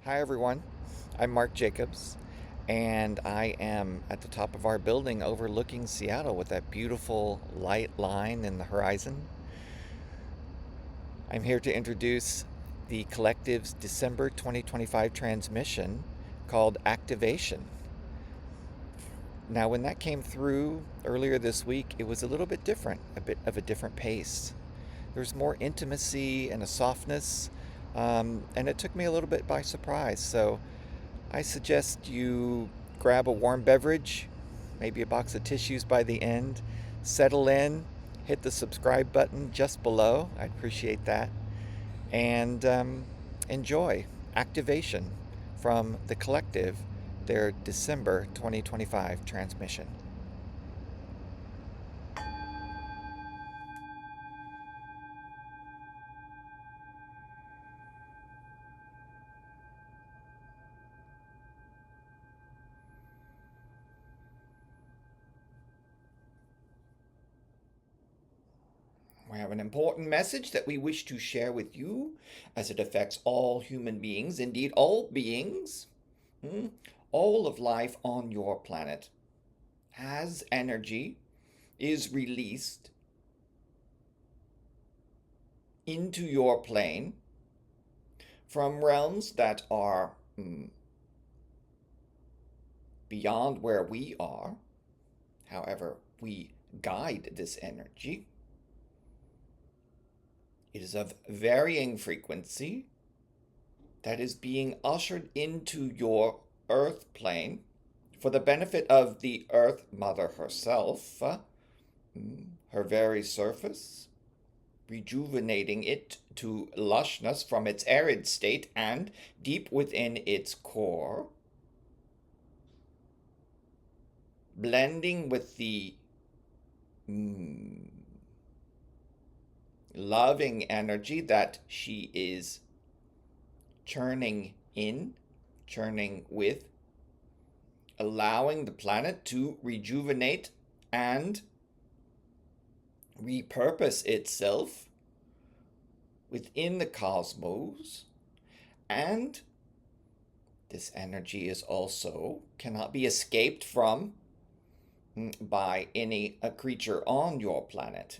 Hi, everyone. I'm Mark Jacobs, and I am at the top of our building overlooking Seattle with that beautiful light line in the horizon. I'm here to introduce the collective's December 2025 transmission called Activation. Now, when that came through earlier this week, it was a little bit different, a bit of a different pace. There's more intimacy and a softness, and it took me a little bit by surprise. So I suggest you grab a warm beverage, maybe a box of tissues by the end, settle in, hit the subscribe button just below. I'd appreciate that. And enjoy Activation from the collective, their December 2025 transmission. We have an important message that we wish to share with you as it affects all human beings, indeed, all beings. Hmm? All of life on your planet has energy, is released into your plane from realms that are beyond where we are. However, we guide this energy. It is of varying frequency that is being ushered into your earth plane for the benefit of the earth mother herself, her very surface, rejuvenating it to lushness from its arid state and deep within its core, blending with the loving energy that she is churning in, churning with, allowing the planet to rejuvenate and repurpose itself within the cosmos. And this energy is also cannot be escaped from by any creature on your planet.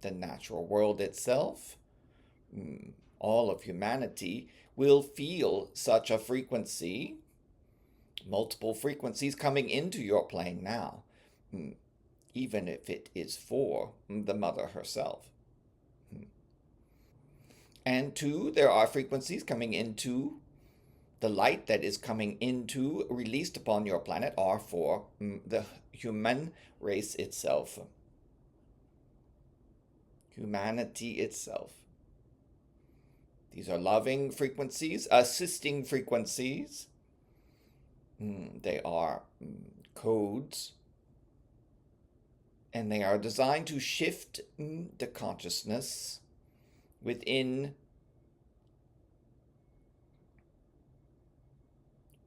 The natural world itself, all of humanity, will feel such a frequency, multiple frequencies coming into your plane now, even if it is for the mother herself. And two, there are frequencies coming into the light that is coming into, released upon your planet, are for the human race itself, humanity itself. These are loving frequencies, assisting frequencies. They are codes, and they are designed to shift the consciousness within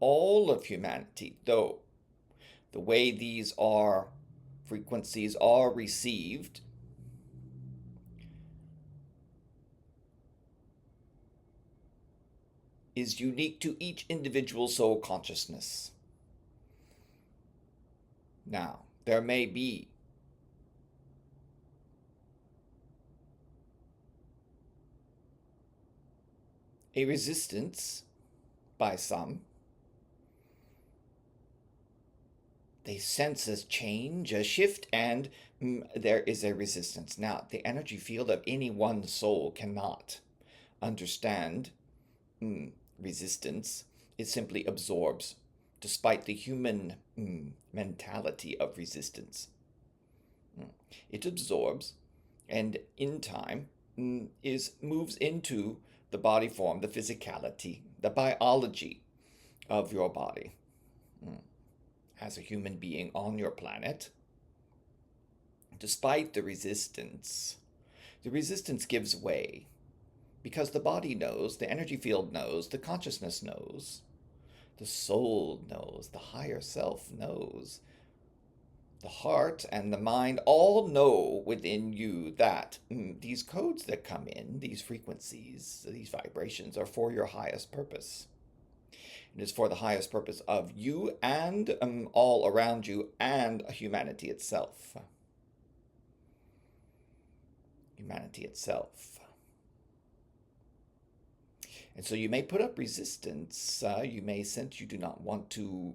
all of humanity, though the way these are frequencies are received is unique to each individual soul consciousness. Now, there may be a resistance by some. They sense a change, a shift, and there is a resistance. Now, the energy field of any one soul cannot understand resistance. It simply absorbs, despite the human mentality of resistance. It absorbs, and in time moves into the body form, the physicality, the biology of your body as a human being on your planet. Despite the resistance gives way because the body knows, the energy field knows, the consciousness knows, the soul knows, the higher self knows, the heart and the mind all know within you that these codes that come in, these frequencies, these vibrations are for your highest purpose. It is for the highest purpose of you and all around you and humanity itself. Humanity itself. And so you may put up resistance. You may sense you do not want to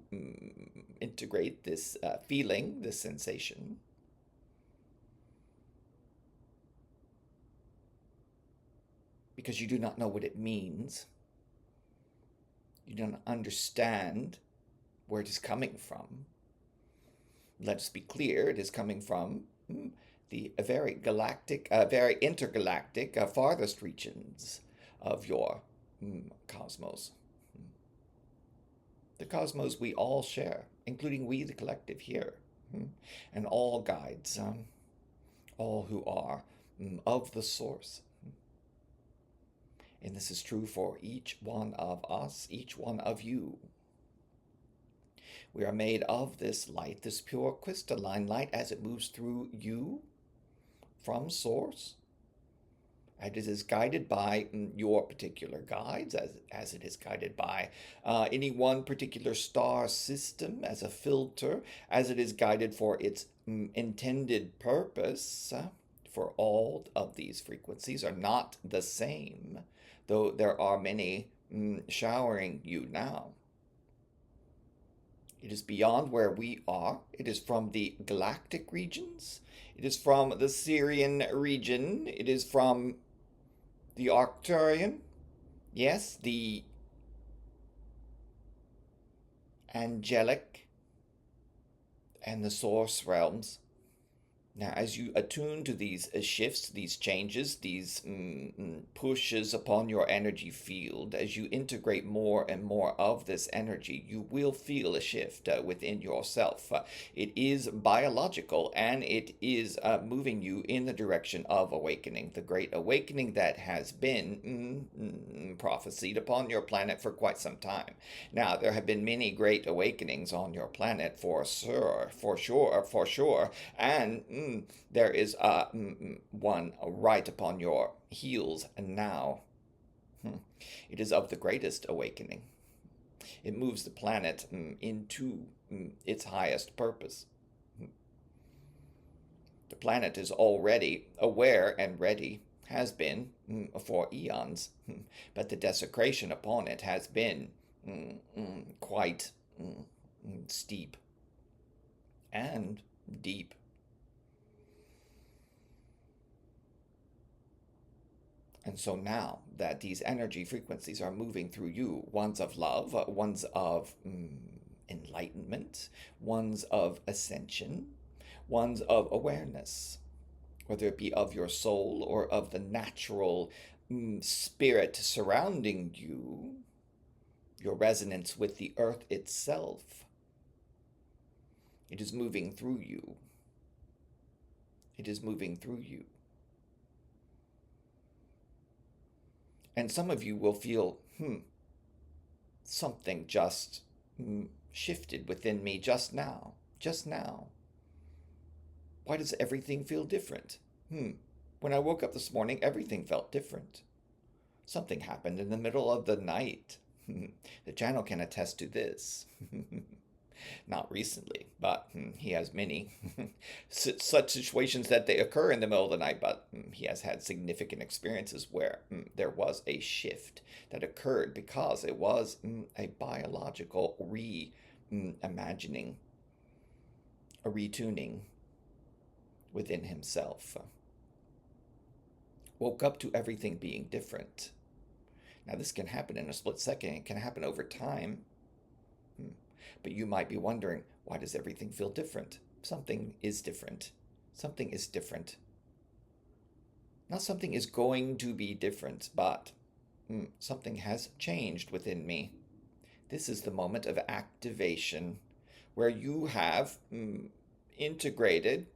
integrate this feeling, this sensation. Because you do not know what it means. You don't understand where it is coming from. Let us be clear, it is coming from the very galactic, very intergalactic, farthest regions of your cosmos. The cosmos we all share, including we, the collective here, and all guides, all who are of the source. And this is true for each one of us, each one of you. We are made of this light, this pure crystalline light, as it moves through you from source. And it is guided by your particular guides, as it is guided by any one particular star system as a filter, as it is guided for its intended purpose. For all of these frequencies are not the same, though there are many showering you now. It is beyond where we are. It is from the galactic regions. It is from the Sirian region. It is from the Arcturian. Yes, the Angelic and the Source realms. Now, as you attune to these shifts, these changes, these pushes upon your energy field, as you integrate more and more of this energy, you will feel a shift within yourself. It is biological, and it is moving you in the direction of awakening, the great awakening that has been prophesied upon your planet for quite some time. Now, there have been many great awakenings on your planet, for sure, and there is one right upon your heels now. It is of the greatest awakening. It moves the planet into its highest purpose. The planet is already aware and ready, has been for eons, but the desecration upon it has been quite steep and deep. And so now that these energy frequencies are moving through you, ones of love, ones of enlightenment, ones of ascension, ones of awareness, whether it be of your soul or of the natural spirit surrounding you, your resonance with the earth itself, it is moving through you. It is moving through you. And some of you will feel, something just shifted within me just now. Why does everything feel different? When I woke up this morning, everything felt different. Something happened in the middle of the night. The channel can attest to this. Not recently, but he has many such situations that they occur in the middle of the night, but he has had significant experiences where there was a shift that occurred because it was a biological reimagining, a retuning within himself. Woke up to everything being different. Now, this can happen in a split second. It can happen over time. But you might be wondering, why does everything feel different? Something is different. Something is different. Not something is going to be different, but something has changed within me. This is the moment of activation where you have integrated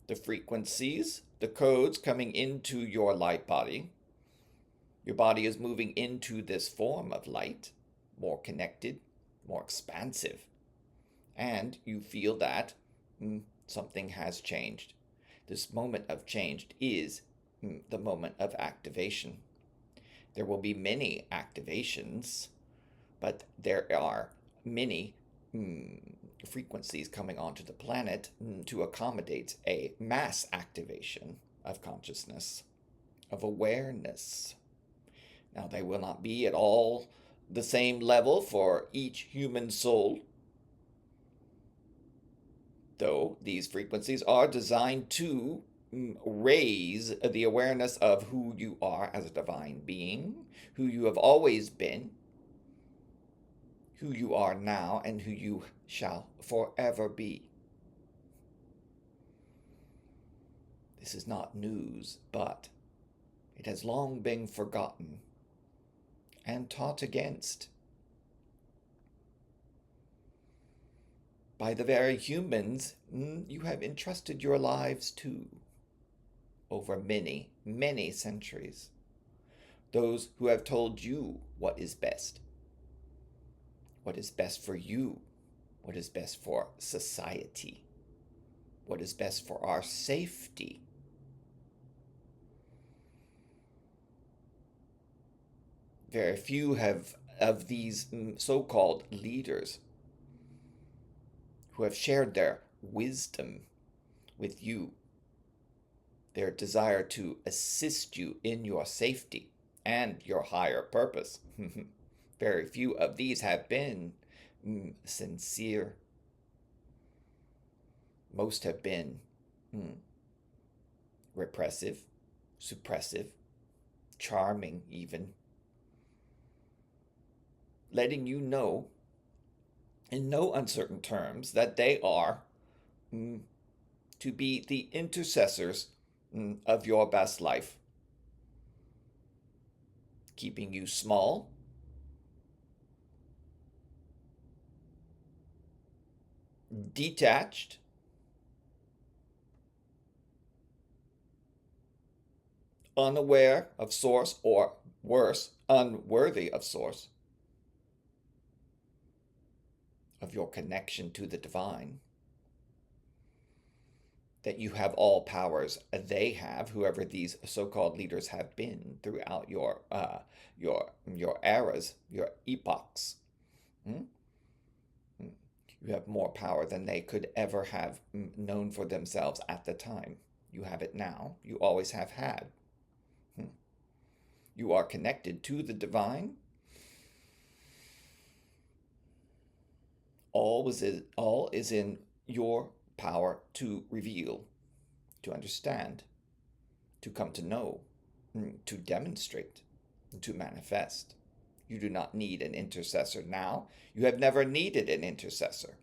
the frequencies, the codes coming into your light body. Your body is moving into this form of light, more connected, more expansive, and you feel that something has changed. This moment of change is the moment of activation. There will be many activations But there are many frequencies coming onto the planet to accommodate a mass activation of consciousness, of awareness. Now, they will not be at all the same level for each human soul, though these frequencies are designed to raise the awareness of who you are as a divine being, who you have always been, who you are now, and who you shall forever be. This is not news, but it has long been forgotten and taught against by the very humans you have entrusted your lives to over many, many centuries. Those who have told you what is best for you, what is best for society, what is best for our safety. Very few of these so-called leaders who have shared their wisdom with you, their desire to assist you in your safety and your higher purpose. Very few of these have been sincere. Most have been repressive, suppressive, charming even, letting you know in no uncertain terms that they are to be the intercessors of your best life, keeping you small, detached, unaware of source, or worse, unworthy of source, of your connection to the divine, that you have all powers they have, whoever these so-called leaders have been throughout your eras, your epochs. You have more power than they could ever have known for themselves at the time. You have it now. You always have had. You are connected to the divine. All is in your power to reveal, to understand, to come to know, to demonstrate, to manifest. You do not need an intercessor now. You have never needed an intercessor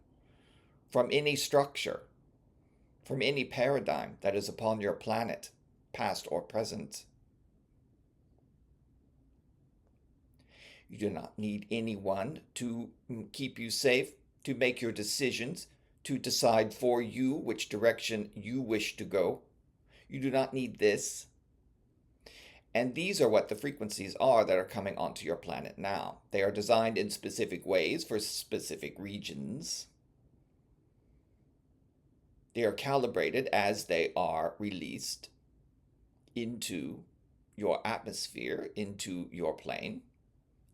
from any structure, from any paradigm that is upon your planet, past or present. You do not need anyone to keep you safe, to make your decisions, to decide for you which direction you wish to go. You do not need this. And these are what the frequencies are that are coming onto your planet now. They are designed in specific ways for specific regions. They are calibrated as they are released into your atmosphere, into your plane,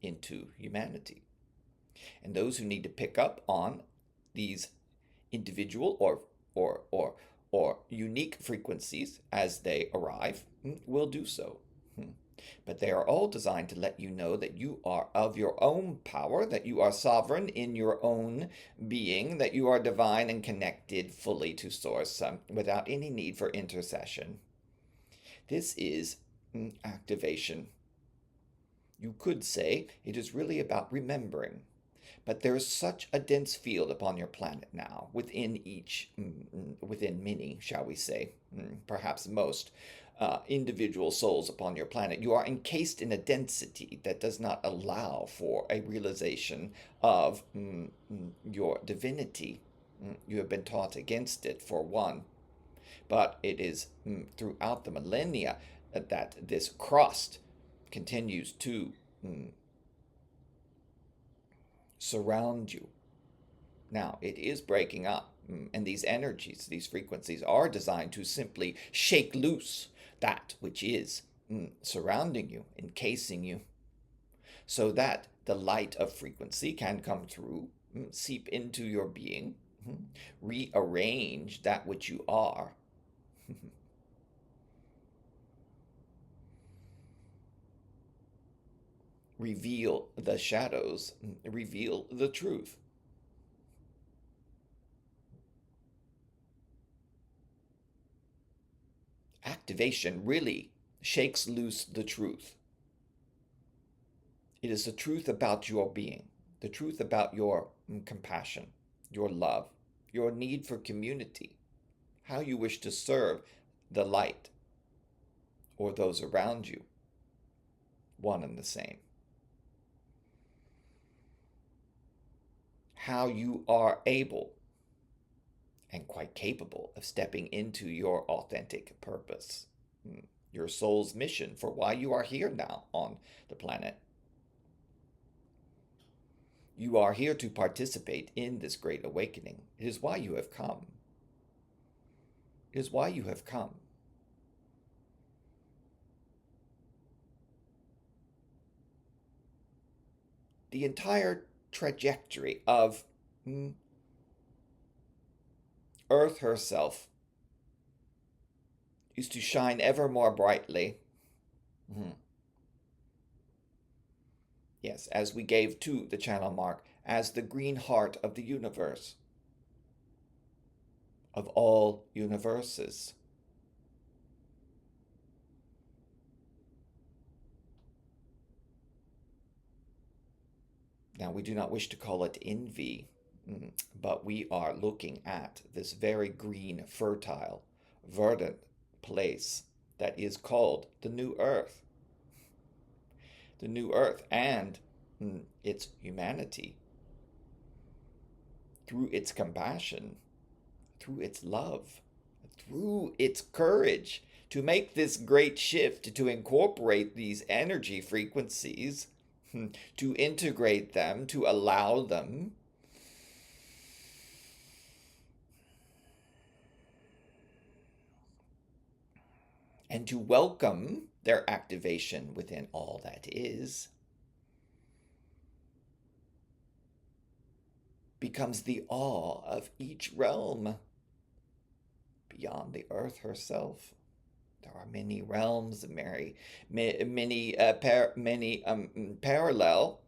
into humanity. And those who need to pick up on these individual or unique frequencies as they arrive will do so. But they are all designed to let you know that you are of your own power, that you are sovereign in your own being, that you are divine and connected fully to Source without any need for intercession. This is activation. You could say it is really about remembering. But there is such a dense field upon your planet now, within many, shall we say, perhaps most, individual souls upon your planet. You are encased in a density that does not allow for a realization of your divinity. You have been taught against it, for one. But it is throughout the millennia that this crust continues to surround you. Now, it is breaking up, and these energies, these frequencies are designed to simply shake loose that which is surrounding you, encasing you, so that the light of frequency can come through, seep into your being, rearrange that which you are. Reveal the shadows, reveal the truth. Activation really shakes loose the truth. It is the truth about your being, the truth about your compassion, your love, your need for community, how you wish to serve the light or those around you, one and the same. How you are able and quite capable of stepping into your authentic purpose, your soul's mission for why you are here now on the planet. You are here to participate in this great awakening. It is why you have come. It is why you have come. The entire trajectory of Earth herself is to shine ever more brightly. Yes, as we gave to the channel mark, as the green heart of the universe, of all universes. Now, we do not wish to call it envy, but we are looking at this very green, fertile, verdant place that is called the New Earth. The New Earth and its humanity, through its compassion, through its love, through its courage to make this great shift, to incorporate these energy frequencies, to integrate them, to allow them. And to welcome their activation within all that is, becomes the awe of each realm beyond the earth herself. There are many realms, many parallel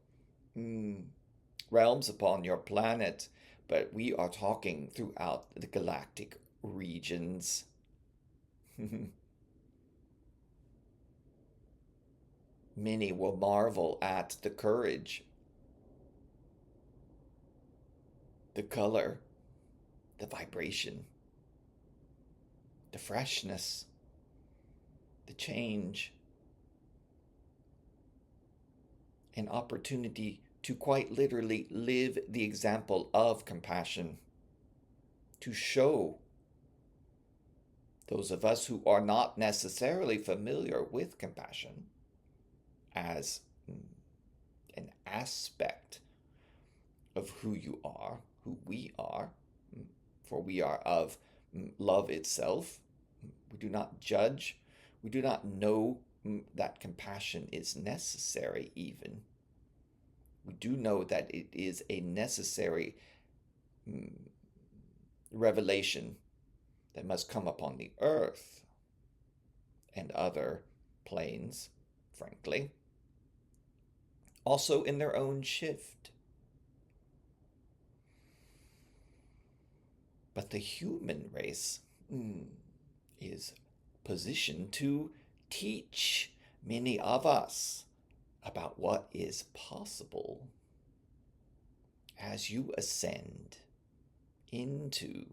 realms upon your planet, but we are talking throughout the galactic regions. Many will marvel at the courage, the color, the vibration, the freshness, the change, an opportunity to quite literally live the example of compassion, to show those of us who are not necessarily familiar with compassion as an aspect of who you are, who we are, for we are of love itself. We do not judge. We do not know that compassion is necessary even. We do know that it is a necessary revelation that must come upon the earth and other planes, frankly, also in their own shift. But the human race is positioned to teach many of us about what is possible as you ascend into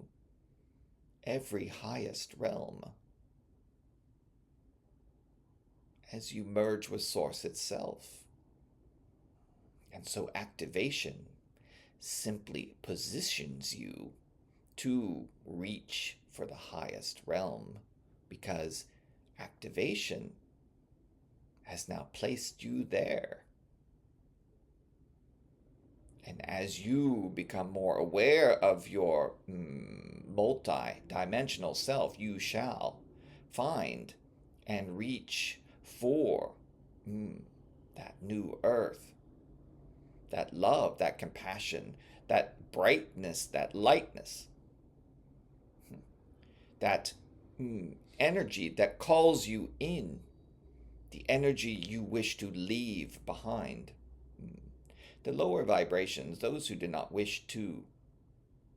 every highest realm, as you merge with Source itself. And so activation simply positions you to reach for the highest realm, because activation has now placed you there. And as you become more aware of your multi-dimensional self, you shall find and reach for that new earth, that love, that compassion, that brightness, that lightness, that energy that calls you in, the energy you wish to leave behind. The lower vibrations, those who do not wish to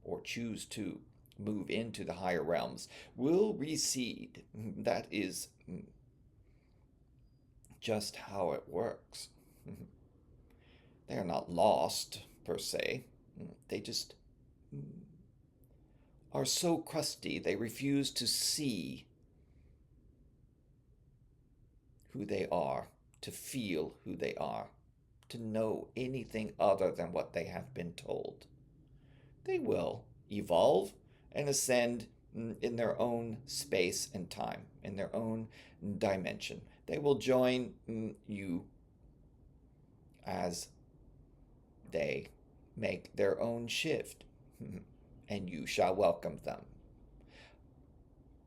or choose to move into the higher realms, will recede. That is just how it works. They are not lost, per se. They just are so crusty, they refuse to see who they are, to feel who they are, to know anything other than what they have been told. They will evolve and ascend in their own space and time, in their own dimension. They will join you as they make their own shift, and you shall welcome them.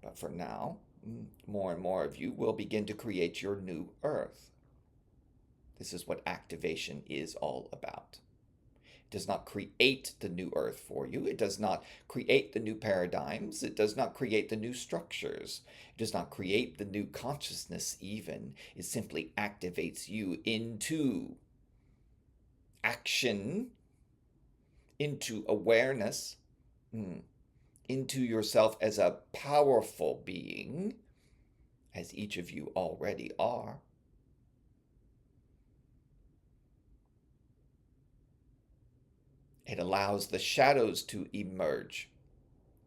But for now, more and more of you will begin to create your new earth. This is what activation is all about. It does not create the new earth for you. It does not create the new paradigms. It does not create the new structures. It does not create the new consciousness even. It simply activates you into action, into awareness, into yourself as a powerful being, as each of you already are. It allows the shadows to emerge,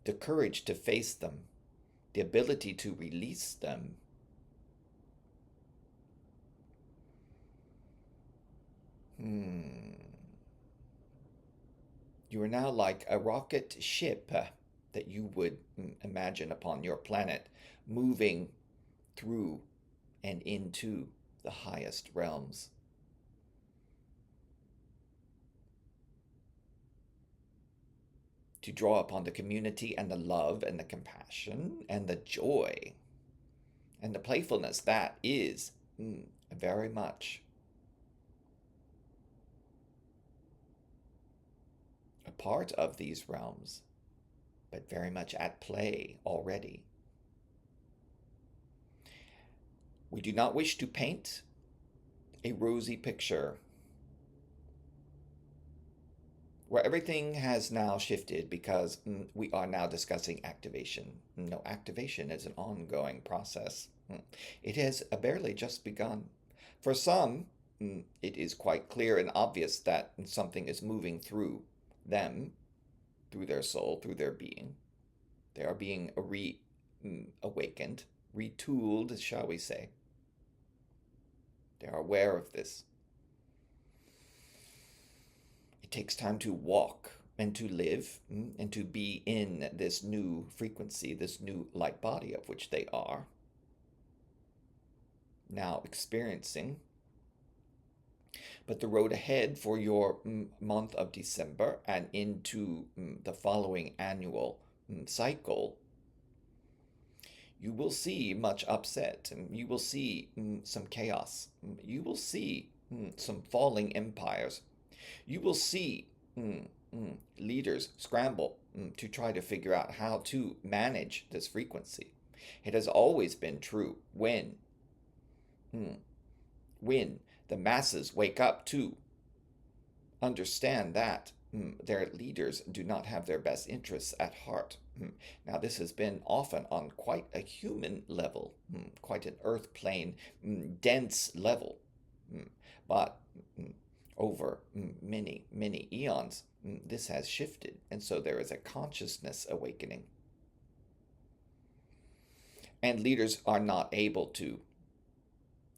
the courage to face them, the ability to release them. You are now like a rocket ship that you would imagine upon your planet, moving through and into the highest realms. To draw upon the community and the love and the compassion and the joy and the playfulness that is very much a part of these realms, but very much at play already. We do not wish to paint a rosy picture where everything has now shifted because we are now discussing activation. No, activation is an ongoing process. It has barely just begun. For some, it is quite clear and obvious that something is moving through them, through their soul, through their being. They are being awakened, retooled, shall we say. They are aware of this. It takes time to walk and to live and to be in this new frequency, this new light body of which they are now experiencing. But the road ahead for your month of December and into the following annual cycle, you will see much upset, and you will see some chaos. You will see some falling empires. You will see leaders scramble to try to figure out how to manage this frequency. It has always been true when the masses wake up to understand that their leaders do not have their best interests at heart. Now, this has been often on quite a human level, quite an earth plane, dense level. But over many, many eons, this has shifted. And so there is a consciousness awakening. And leaders are not able to,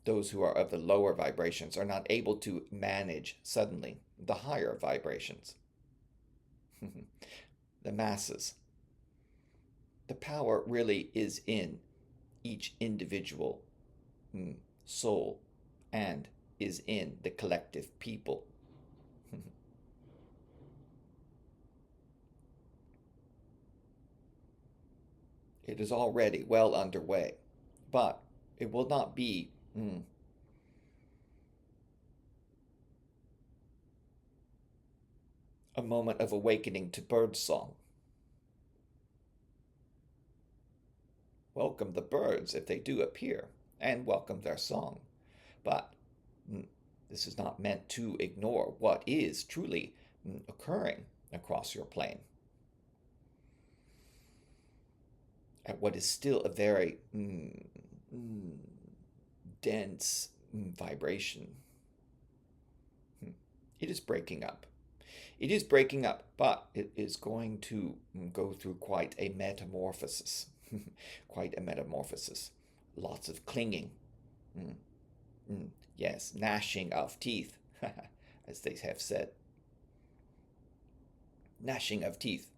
those who are of the lower vibrations, are not able to manage suddenly the higher vibrations. The masses. The power really is in each individual soul and is in the collective people. It is already well underway, but it will not be a moment of awakening to birdsong. Welcome the birds if they do appear, and welcome their song. But this is not meant to ignore what is truly occurring across your plane. At what is still a very dense vibration. It is breaking up. It is breaking up, but it is going to go through quite a metamorphosis. Quite a metamorphosis. Lots of clinging. Yes, gnashing of teeth, as they have said. Gnashing of teeth.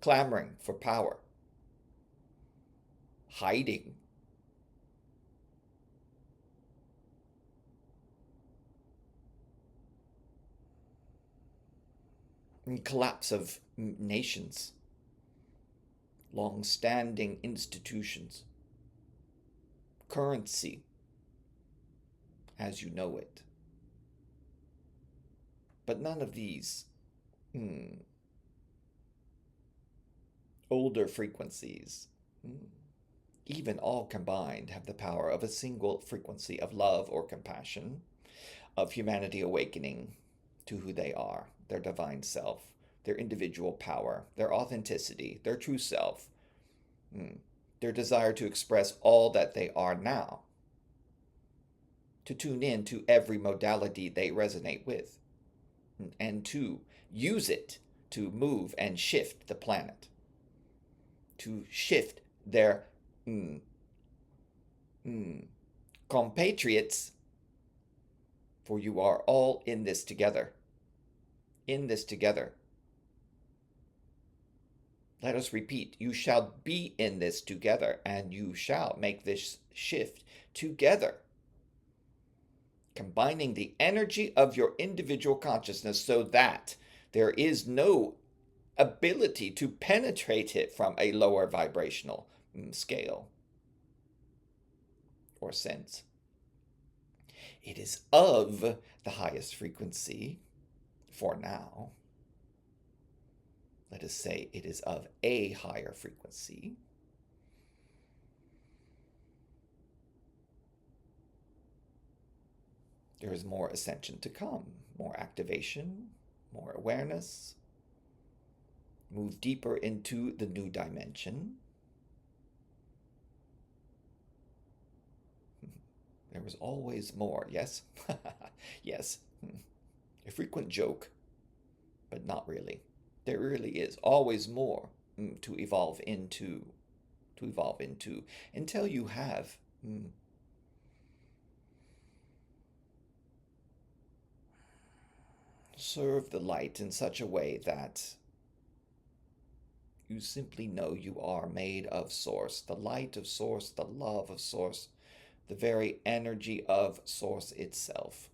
Clamoring for power. Hiding. Collapse of nations, long-standing institutions, currency as you know it. But none of these older frequencies, even all combined, have the power of a single frequency of love or compassion, of humanity awakening to who they are, their divine self, their individual power, their authenticity, their true self, their desire to express all that they are now, to tune in to every modality they resonate with, and to use it to move and shift the planet, to shift their compatriots, for you are all in this together. In this together. Let us repeat, you shall be in this together, and you shall make this shift together, combining the energy of your individual consciousness so that there is no ability to penetrate it from a lower vibrational scale or sense. It is of the highest frequency for now. Let us say it is of a higher frequency. There is more ascension to come, more activation, more awareness. Move deeper into the new dimension. There was always more, yes? Yes. A frequent joke, but not really. There really is always more to evolve into, until you have served the light in such a way that you simply know you are made of Source, the light of Source, the love of Source, the very energy of Source itself.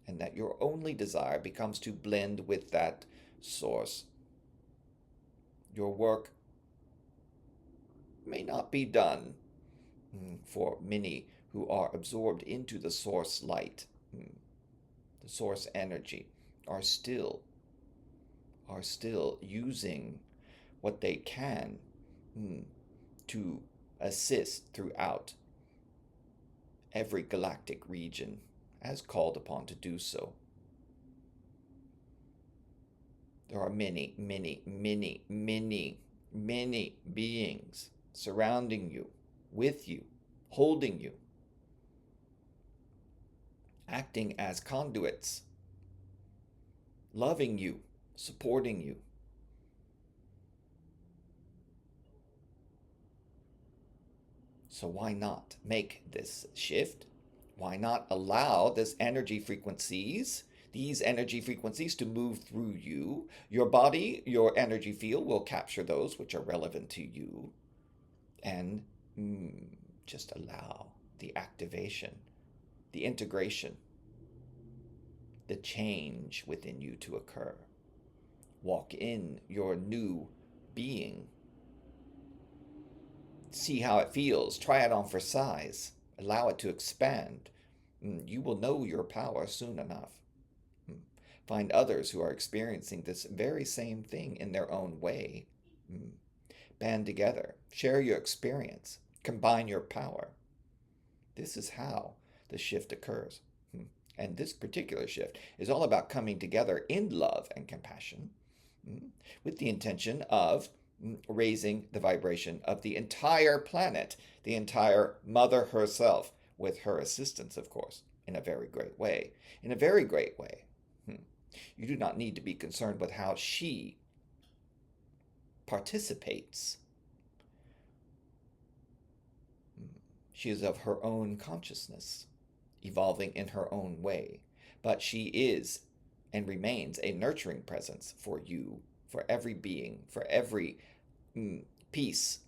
And that your only desire becomes to blend with that Source. Your work may not be done for many who are absorbed into the Source light, the Source energy, are still using what they can to assist throughout every galactic region as called upon to do so. There are many, many, many, many, many beings surrounding you, with you, holding you, acting as conduits, loving you, supporting you. So why not make this shift? Why not allow these energy frequencies to move through you? Your body, your energy field will capture those which are relevant to you, and just allow the activation, the integration, the change within you to occur. Walk in your new being. See how it feels. Try it on for size. Allow it to expand. You will know your power soon enough. Find others who are experiencing this very same thing in their own way. Mm. Band together, share your experience, combine your power. This is how the shift occurs. And this particular shift is all about coming together in love and compassion with the intention of raising the vibration of the entire planet, the entire mother herself, with her assistance, of course, in a very great way. In a very great way. You do not need to be concerned with how she participates. She is of her own consciousness, evolving in her own way. But she is and remains a nurturing presence for you, for every being, for every piece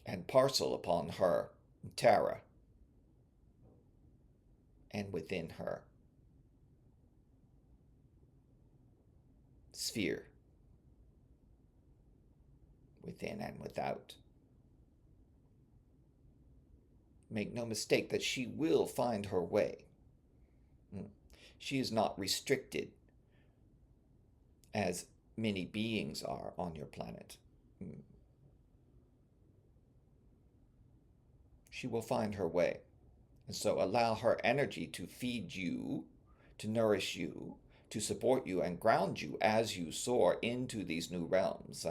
and parcel upon her Terra and within her sphere, within and without. Make no mistake that she will find her way. She is not restricted as many beings are on your planet. She will find her way. And so allow her energy to feed you, to nourish you, to support you and ground you as you soar into these new realms.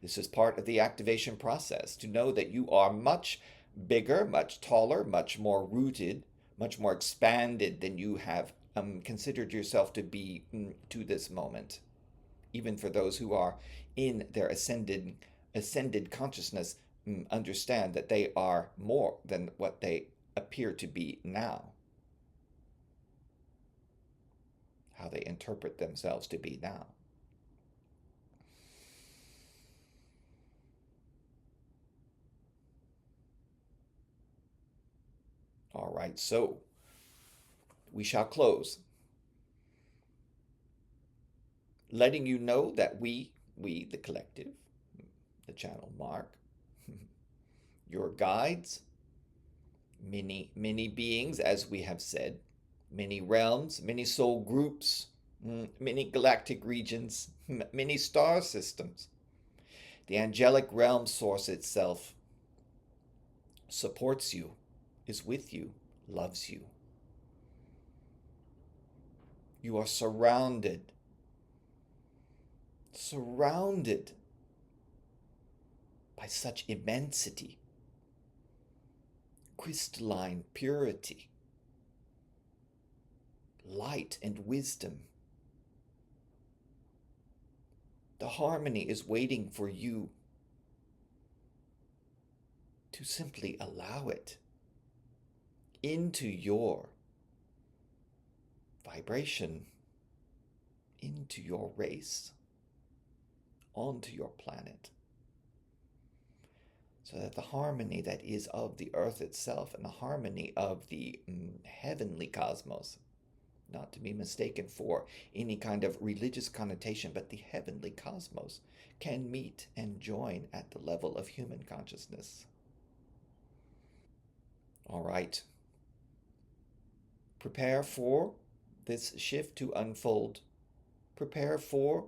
This is part of the activation process, to know that you are much bigger, much taller, much more rooted, much more expanded than you have considered yourself to be to this moment. Even for those who are in their ascended consciousness, understand that they are more than what they appear to be now. How they interpret themselves to be now. All right, so we shall close, letting you know that we, the collective, the channel mark, your guides, many beings, as we have said, many realms, many soul groups, many galactic regions, many star systems. The angelic realm source itself supports you, is with you, loves you. You are surrounded by such immensity, crystalline purity, light and wisdom. The harmony is waiting for you to simply allow it into your vibration, into your race, onto your planet. So that the harmony that is of the earth itself and the harmony of the heavenly cosmos, not to be mistaken for any kind of religious connotation, but the heavenly cosmos, can meet and join at the level of human consciousness. All right. Prepare for this shift to unfold. Prepare for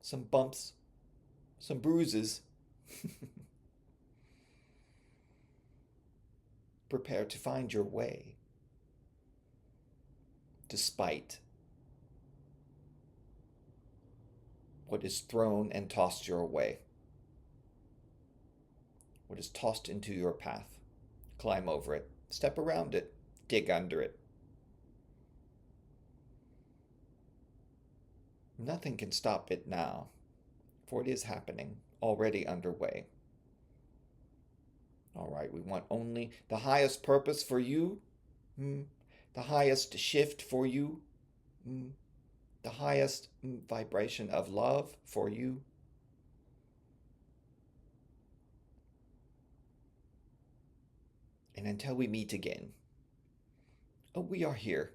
some bumps, some bruises. Prepare to find your way, despite what is thrown and tossed your way, what is tossed into your path. Climb over it, step around it, dig under it. Nothing can stop it now, for it is happening, already underway. All right, we want only the highest purpose for you, the highest shift for you, the highest vibration of love for you. And until we meet again, we are here